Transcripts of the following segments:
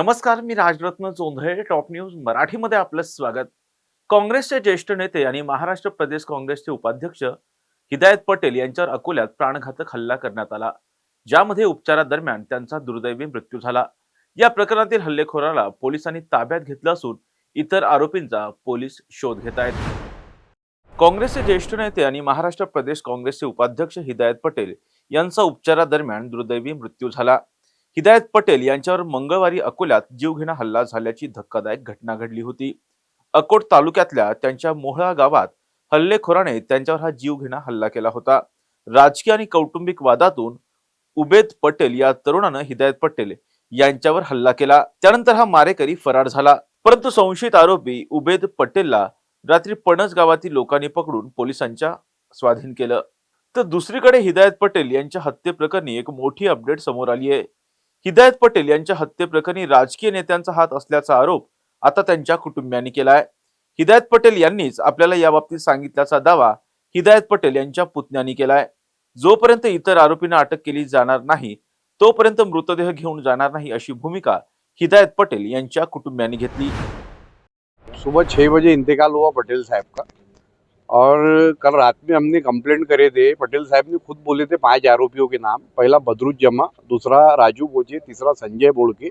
नमस्कार, मी Rajratna चोंधळे. Top news मराठीमध्ये आपलं स्वागत. काँग्रेसचे ज्येष्ठ नेते आणि महाराष्ट्र प्रदेश काँग्रेसचे उपाध्यक्ष हिदायत पटेल यांच्यावर अकोल्यात प्राणघातक हल्ला करण्यात आला, ज्यामध्ये उपचारादरम्यान त्यांचा दुर्दैवी मृत्यू झाला. या प्रकरणातील हल्लेखोराला पोलिसांनी ताब्यात घेतलं असून इतर आरोपींचा पोलीस शोध घेत आहेत. काँग्रेसचे ज्येष्ठ नेते आणि महाराष्ट्र प्रदेश काँग्रेसचे उपाध्यक्ष हिदायत पटेल यांचा उपचारादरम्यान दुर्दैवी मृत्यू झाला. हिदायत पटेल यांच्यावर मंगळवारी अकोल्यात जीवघेणा हल्ला झाल्याची धक्कादायक घटना घडली होती. अकोट तालुक्यातल्या त्यांच्या मोहळा गावात हल्लेखोराने त्यांच्यावर हा जीवघेणा हल्ला केला होता. राजकीय आणि कौटुंबिक वादातून उबेद पटेल या तरुणानं हिदायत पटेल यांच्यावर हल्ला केला. त्यानंतर हा मारेकरी फरार झाला, परंतु संशयित आरोपी उबेद पटेलला रात्री पणस गावातील लोकांनी पकडून पोलिसांच्या स्वाधीन केलं. तर दुसरीकडे हिदायत पटेल यांच्या हत्येप्रकरणी एक मोठी अपडेट समोर आली आहे. हिदायत पटेल यांच्या हत्येप्रकरणी राजकीय नेत्यांचा हात असल्याचा आरोप आता त्यांच्या कुटुंबियांनी केलाय. हिदायत पटेल यांनीच आपल्याला याबाबतीत सांगितल्याचा दावा हिदायत पटेल यांच्या पुतण्यानी केलाय. जोपर्यंत इतर आरोपींना अटक केली जाणार नाही तोपर्यंत मृतदेह घेऊन जाणार नाही, अशी भूमिका हिदायत पटेल यांच्या कुटुंबियांनी घेतली. सुबह 6 बजे इंतकाल हुआ पटेल साहब का, और कल रात में हमने कंप्लेंट करे थे। पटेल साहब ने खुद बोले थे 5 आरोपियों के नाम, पहला बदरुज जमा, दूसरा राजू बोचे, तीसरा संजय बोड़के,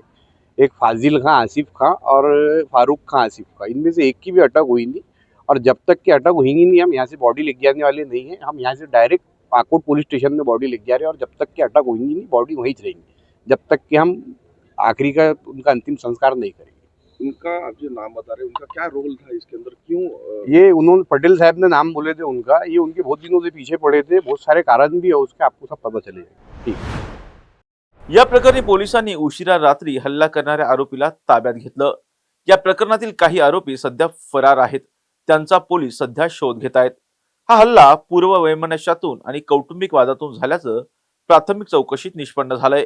एक फाजिल खां आसिफ खां और फारूक खां आसिफ खां। इनमें से एक की भी अटक हुई नहीं, और जब तक की अटक हुई नहीं हम यहाँ से बॉडी लेके जाने वाले नहीं हैं। हम यहाँ से डायरेक्ट पाकोट पुलिस स्टेशन में बॉडी लेके जा रहे हैं, और जब तक की अटक होंगी नहीं बॉडी वहीं रहेंगी, जब तक कि हम आखिरी का उनका अंतिम संस्कार नहीं करेंगे। उनका आप जो नाम बता रहे हैं, उनका क्या रोल था इसके अंदर, क्यों ये उन्होंने पटेल साहब ने नाम बोले थे उनका, ये उनके बहुत दिनों से पीछे पड़े थे, बहुत सारे कारण भी है उसके, आपको सब पता चलेगा। ठीक। या प्रकरणी पोलिसांनी उशिरा रात्री हल्ला करणाऱ्या आरोपीला ताब्यात घेतलं. या प्रकरणातील काही आरोपी सध्या फरार आहेत, त्यांचा पोलीस सध्या शोध घेत आहेत. हा हल्ला पूर्व वैमनस्यातून आणि कौटुंबिक वादातून झाल्याचं प्राथमिक चौकशीत निष्पन्न झालंय.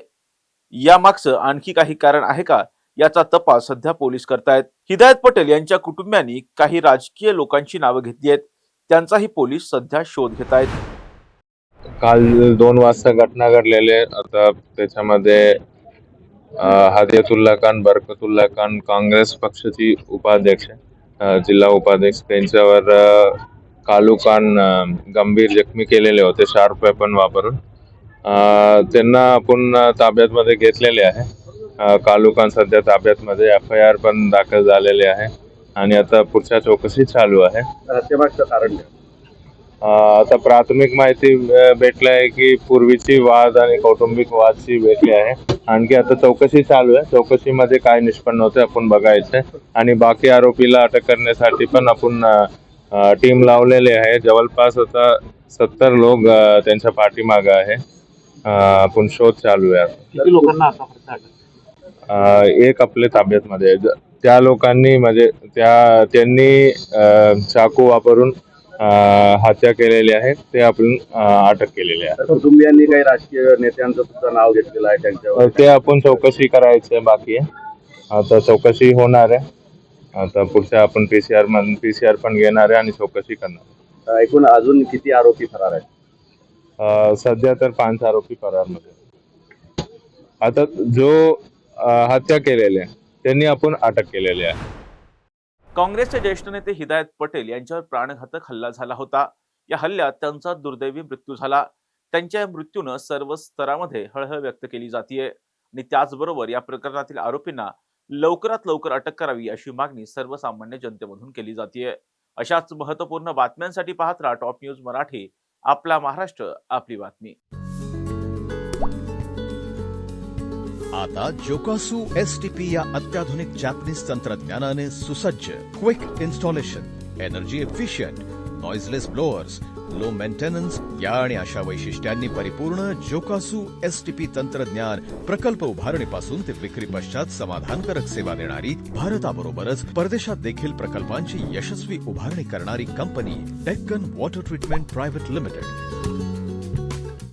यामागचं आणखी काही कारण आहे का, याचा तपास सध्या पोलीस करतायत. हिदायत पटेल यांच्या कुटुंबियांनी काही राजकीय लोकांची नावं घेतली आहेत, त्यांचाही पोलीस सध्या शोध घेत आहेत. काल 2 वाजता घटना घडलेले. आता त्याच्यामध्ये हादियतुल्ला खान, बरकतुल्ला खान, काँग्रेस पक्षाची उपाध्यक्ष, जिल्हा उपाध्यक्ष, त्यांच्यावर कालू खान गंभीर जखमी केलेले होते शार्प वेपन वापरून. त्यांना आपण ताब्यात घेतलेले आहे. कालू खान सध्या ताब्यात FIR पण दाखल झालेले आहे आणि आता पुढच्या चौकशी चालू आहे. हत्येमागचं कारण आता प्राथमिक माहिती भेटली आहे की पूर्वीची वाद आणि कौटुंबिक वादची भेटली आहे. आणखी आता चौकशी चालू आहे. चौकशीमध्ये काय निष्पन्न होते आपण बघायचंय, आणि बाकी आरोपीला अटक करण्यासाठी पण आपण टीम लावलेले आहे. जवळपास आता 70 लोक त्यांच्या पाठीमागे आहे. आपण शोध चालू आहे. किती लोकांना आता एक आपल्या ताब्यात त्या लोकांनी त्यांनी चाकू वापरून हत्या केलेली आहे, ते आपण अटक केलेली आहे. कुटुंबियांनी काही राजकीय नेत्यांचं सुद्धा नाव घेतलेलं आहे त्यांच्यावर, ते आपण चौकशी करायचं बाकी आहे. आता चौकशी होणार आहे. आता पुढच्या आपण PCR पण घेणार आहे आणि चौकशी करणार. एकूण अजून किती आरोपी फरार आहेत? सध्या तर 5 आरोपी फरारमध्ये. आता जो हत्या केलेले त्यांनी आपण अटक केलेली आहे. काँग्रेसचे ज्येष्ठ नेते हिदायत पटेल यांच्यावर प्राणघातक हल्ला झाला होता. या हल्ल्यात त्यांचा दुर्दैवी मृत्यू झाला. त्यांच्या या मृत्यूनं सर्व स्तरामध्ये हळहळ व्यक्त केली जातीये, आणि त्याचबरोबर या प्रकरणातील आरोपींना लवकरात लवकर अटक करावी अशी मागणी सर्वसामान्य जनतेमधून केली जातीये. अशाच महत्त्वपूर्ण बातम्यांसाठी पाहत राहा टॉप न्यूज मराठी. आपला महाराष्ट्र, आपली बातमी. आता जोकासू STP या अत्याधुनिक जॅपनीज तंत्रज्ञानाने सुसज्ज, quick installation, energy efficient, noiseless blowers, low maintenance या आणि अशा वैशिष्ट्यांनी परिपूर्ण जोकासू STP तंत्रज्ञान प्रकल्प उभारणीपासून ते विक्री पश्चात समाधानकारक सेवा देणारी, भारताबरोबरच परदेशात देखील प्रकल्पांची यशस्वी उभारणी करणारी company Deccan water treatment private limited.